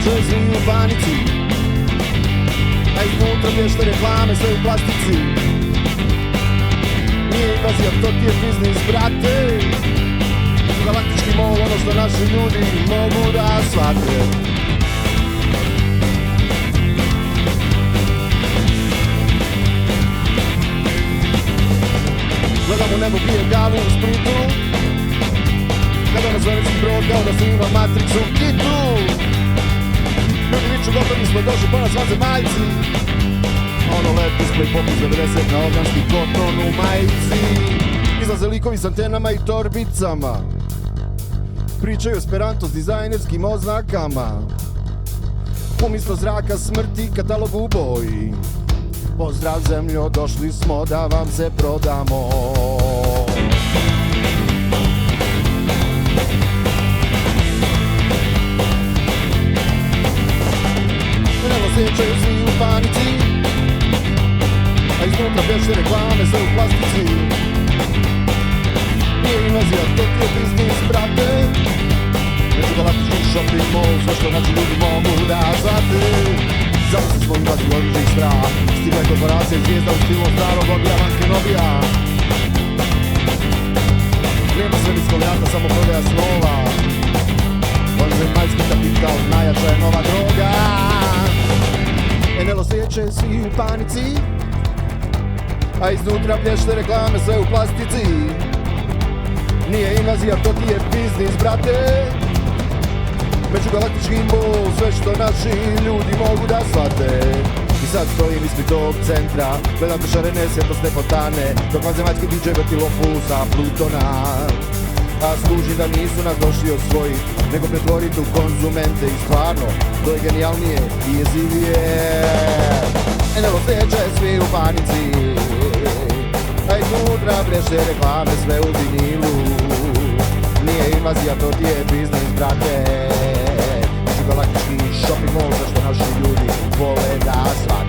sreće svi u panici, a iznutra vješte reklame sve u plastici. Nije invazija, to ti je biznis, brate. Galaktički mol, ono što naši ljudi mogu da shvate. Gledam u nebo, pijem gavu u Splitu, gledam na zvonici brod kao da snima Matrix u kitu. Ljudi viču gotovi smo došli po nas vanzemaljci, ono let display popis 90 na organski koton u majici. Izlaze likovi s antenama i torbicama, pričaju esperanto s dizajnerskim oznakama. Umjesto zraka smrti katalog u boji. Pozdrav zemljo, došli smo da vam se prodamo. Evo sjećaju svi u panici, a iznutra pješe reklame sve u plastici. Nije invazija, to ti je biznis, brate. Međugalaktički shopping mall, sve što naši ljudi mogu da zvate. Zamisli smo invaziju oružja i strah, stigla je korporacija i zvijezda u stilu starog Obi-Wan Kenobija. Nema svemirskog rata, samo prodaja snova. Vanzemaljski kapital, najjača je nova droga. NLO sjeće svi u panici, a iznutra plješte reklame sve u plastici. Nije invazija, to ti je biznis, brate. Međugalaktički mol, sve što naši ljudi mogu da shvate. I sad stojim ispred tog centra, gledam šarene svjetlosne fontane, dok vanzemaljski DJ vrti lopu sa Plutona. A služi da nisu nas došli osvojit, nego pretvorit u konzumente. I stvarno, to je genijalnije i jezivije. NLO sjeća svi u panici, a iznutra breše reklame sve u vinilu. Nije invazija, to ti je biznis, brate. Međugalaktički shopping mall, zašto naši ljudi vole da shvate.